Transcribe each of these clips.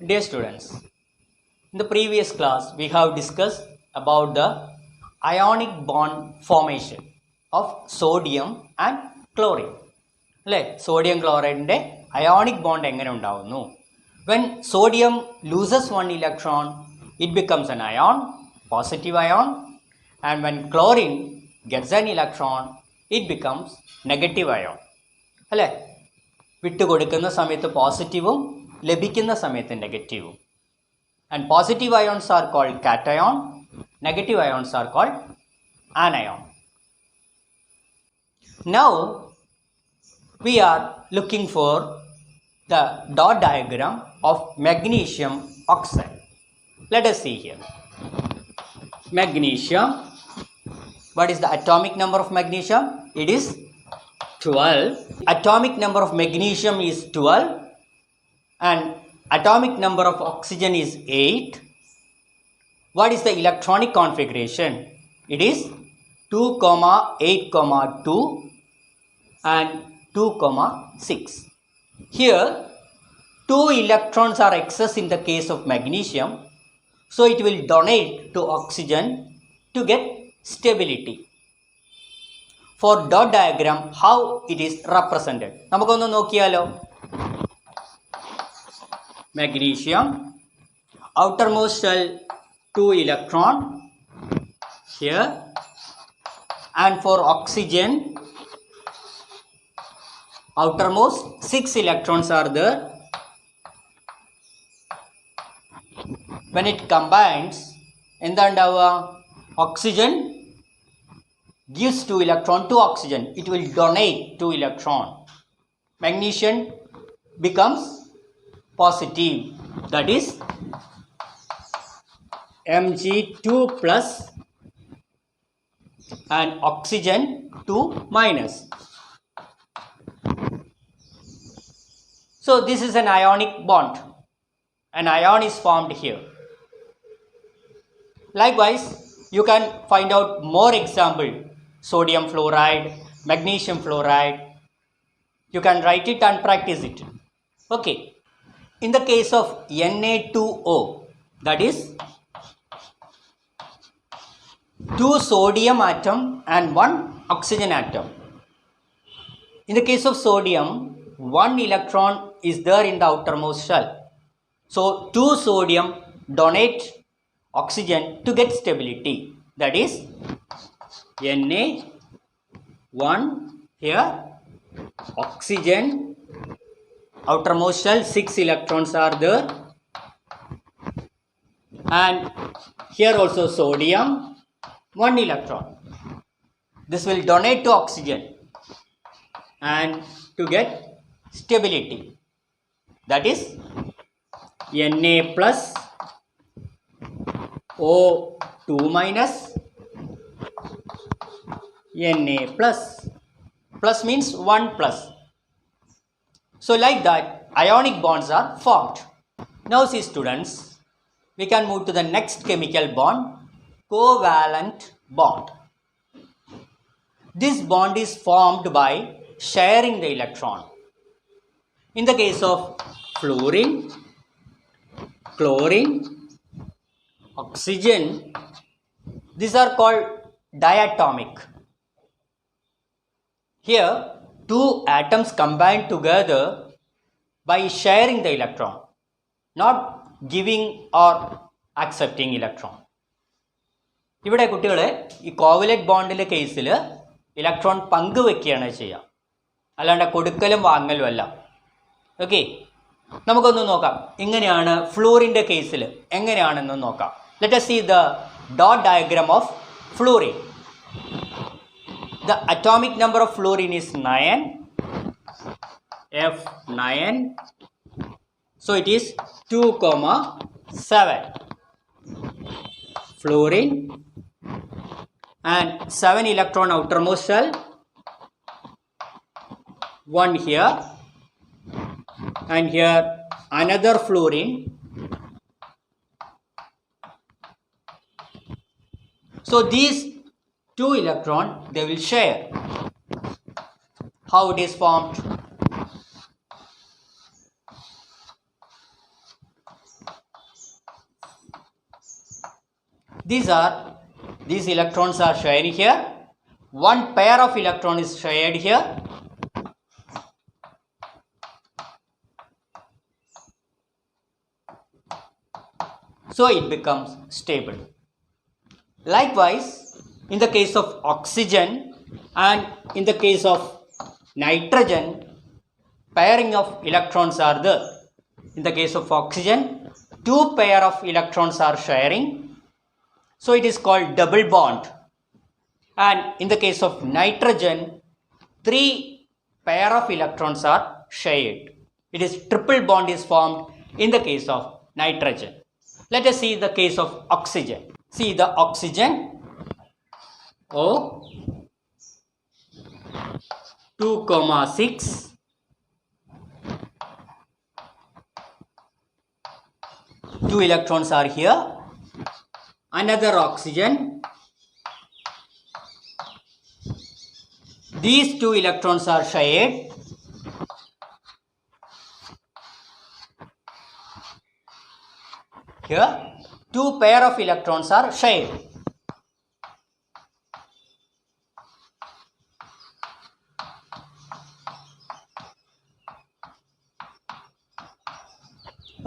Dear students, in the previous class we have discussed about the ionic bond formation of sodium and chlorine. അല്ലേ, sodium ക്ലോറൈഡിൻ്റെ ionic bond എങ്ങനെ ഉണ്ടാവുന്നു? When sodium loses one electron, it becomes an ion, positive ion, and when chlorine gets an electron, it becomes negative ion. അല്ലേ, വിട്ടുകൊടുക്കുന്ന സമയത്ത് പോസിറ്റീവും ലഭിക്കുന്ന സമയത്ത് നെഗറ്റീവും. And positive ions are called cation, negative ions are called anion. Now we are looking for the dot diagram of magnesium oxide. Let us see here. Magnesium, what is the atomic number of magnesium? It is 12. Atomic number of magnesium is 12 and atomic number of oxygen is 8. What is the electronic configuration? It is 2, 8, 2 and 2, 6. Here 2 electrons are excess in the case of magnesium, so it will donate to oxygen to get stability. For dot diagram, how it is represented? നമുക്കൊന്ന് നോക്കിയാലോ. Magnesium, outermost shell 2 electron here, and for oxygen outermost 6 electrons are there. When it combines, എന്തുണ്ടാവുക? Oxygen gives 2 electron to oxygen. It will donate 2 electron. Magnesium becomes positive, that is Mg2 plus, and oxygen 2 minus. So this is an ionic bond. An ion is formed here. Likewise, you can find out more example. Sodium fluoride, magnesium fluoride. You can write it and practice it. Okay. In the case of Na2O, that is 2 sodium atom and 1 oxygen atom. In the case of sodium, 1 electron is there in the outermost shell. So 2 sodium donate oxygen to get stability. That is Na1 here, oxygen, outermost shell 6 electrons are there, and here also sodium 1 electron. This will donate to oxygen and to get stability. That is Na plus O2 minus Na plus. Plus means 1 plus. So like that, ionic bonds are formed. Now see students, we can move to the next chemical bond, covalent bond. This bond is formed by sharing the electron. In the case of fluorine, chlorine, oxygen, these are called diatomic. Here 2 atoms combine together by sharing the electron, not giving or accepting electron. ഇവിടെ കുട്ടികളെ ഈ covalent ബോണ്ടിലെ കേസിൽ electron പങ്കുവെക്കുകയാണ് ചെയ്യുക, അല്ലാണ്ട് കൊടുക്കലും വാങ്ങലും അല്ല. Okay, നമുക്കൊന്ന് നോക്കാം എങ്ങനെയാണ് ഫ്ലൂറിൻ്റെ കേസിൽ എങ്ങനെയാണെന്ന് നോക്കാം. Let us see the dot diagram of fluorine. The atomic number of fluorine is 9, F9. So it is 2, 7. Fluorine and 7 electron outermost shell, 1 here, and here another fluorine. So these 2 electron they will share. How it is formed? These electrons are shared here. One pair of electron is shared here. So it becomes stable. Likewise, in the case of oxygen and in the case of nitrogen, pairing of electrons are there. In the case of oxygen, two pair of electrons are sharing. So it is called double bond. And in the case of nitrogen, three pair of electrons are shared. It is triple bond is formed in the case of nitrogen. Let us see the case of oxygen. See the oxygen O 2,6. Two electrons are here. Another oxygen. These two electrons are shared. Here, two pair of electrons are shared.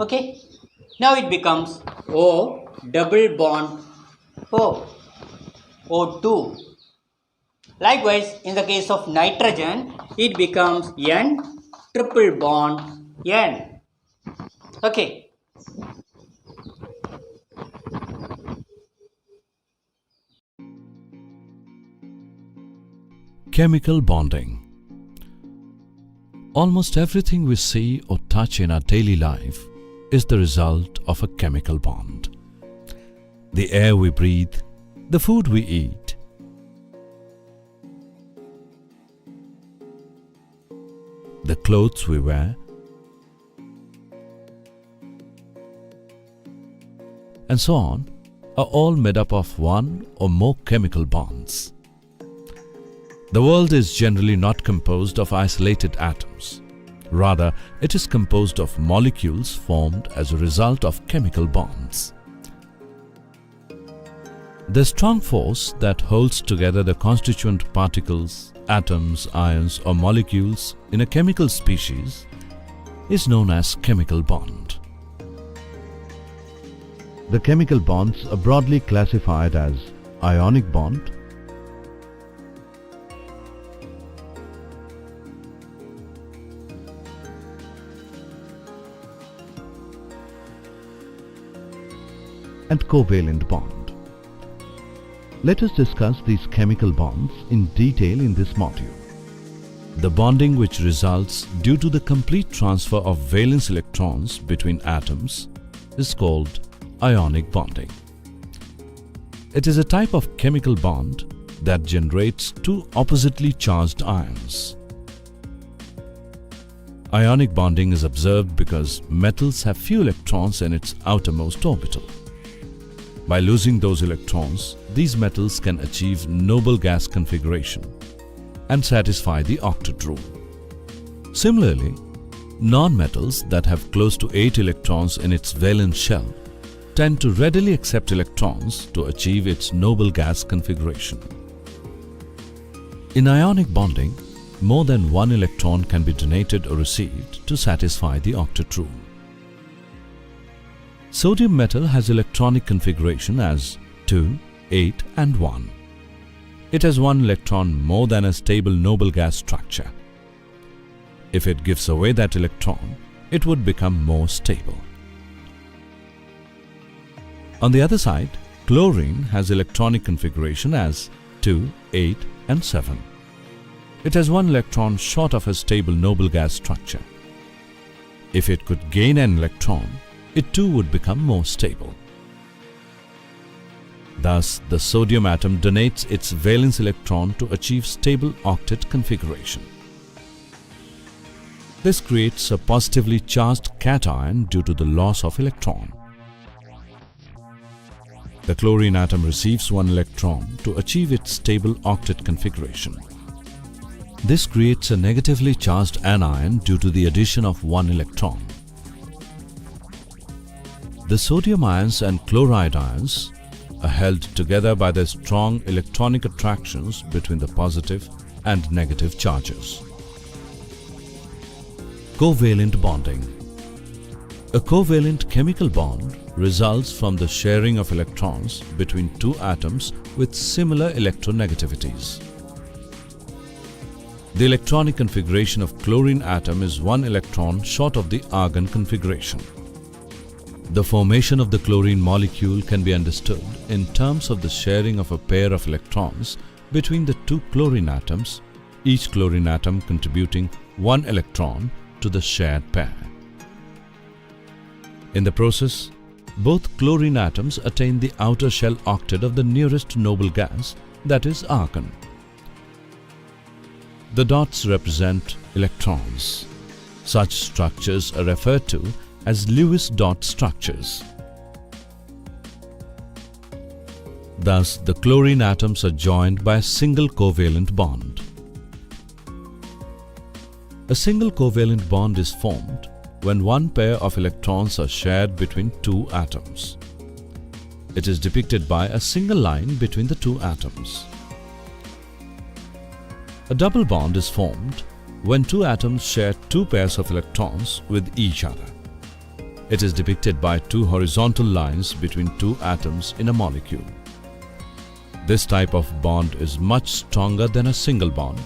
Okay, now it becomes O double bond O, O2. Likewise, in the case of nitrogen, it becomes N triple bond N. Okay. Chemical bonding. Almost everything we see or touch in our daily life is the result of a chemical bond. The air we breathe, the food we eat, the clothes we wear, and so on, are all made up of one or more chemical bonds. The world is generally not composed of isolated atoms. Rather, it is composed of molecules formed as a result of chemical bonds. The strong force that holds together the constituent particles, atoms, ions or molecules in a chemical species is known as chemical bond. The chemical bonds are broadly classified as ionic bond, and covalent bond. Let us discuss these chemical bonds in detail in this module. The bonding which results due to the complete transfer of valence electrons between atoms is called ionic bonding. It is a type of chemical bond that generates two oppositely charged ions. Ionic bonding is observed because metals have few electrons in its outermost orbital. By losing those electrons, these metals can achieve noble gas configuration and satisfy the octet rule. Similarly, non-metals that have close to 8 electrons in its valence shell tend to readily accept electrons to achieve its noble gas configuration. In ionic bonding, more than one electron can be donated or received to satisfy the octet rule. Sodium metal has electronic configuration as 2, 8 and 1. It has one electron more than a stable noble gas structure. If it gives away that electron, it would become more stable. On the other side, chlorine has electronic configuration as 2, 8 and 7. It has one electron short of a stable noble gas structure. If it could gain an electron, it too would become more stable. Thus, the sodium atom donates its valence electron to achieve stable octet configuration. This creates a positively charged cation due to the loss of electron. The chlorine atom receives one electron to achieve its stable octet configuration. This creates a negatively charged anion due to the addition of one electron. The sodium ions and chloride ions are held together by the strong electronic attractions between the positive and negative charges. Covalent bonding. A covalent chemical bond results from the sharing of electrons between two atoms with similar electronegativities. The electronic configuration of chlorine atom is 1 electron short of the argon configuration. The formation of the chlorine molecule can be understood in terms of the sharing of a pair of electrons between the two chlorine atoms, each chlorine atom contributing 1 electron to the shared pair. In the process, both chlorine atoms attain the outer shell octet of the nearest noble gas, that is argon. The dots represent electrons. Such structures are referred to as Lewis dot structures. Thus, the chlorine atoms are joined by a single covalent bond. A single covalent bond is formed when one pair of electrons are shared between two atoms. It is depicted by a single line between the two atoms. A double bond is formed when two atoms share two pairs of electrons with each other. It is depicted by two horizontal lines between two atoms in a molecule. This type of bond is much stronger than a single bond,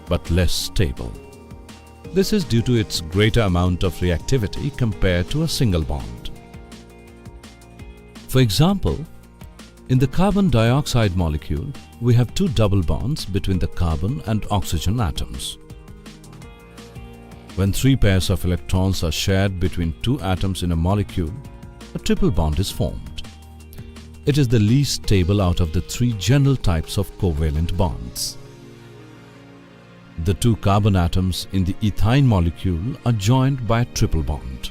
but less stable. This is due to its greater amount of reactivity compared to a single bond. For example, in the carbon dioxide molecule, we have two double bonds between the carbon and oxygen atoms. When three pairs of electrons are shared between two atoms in a molecule, a triple bond is formed. It is the least stable out of the three general types of covalent bonds. The two carbon atoms in the ethyne molecule are joined by a triple bond.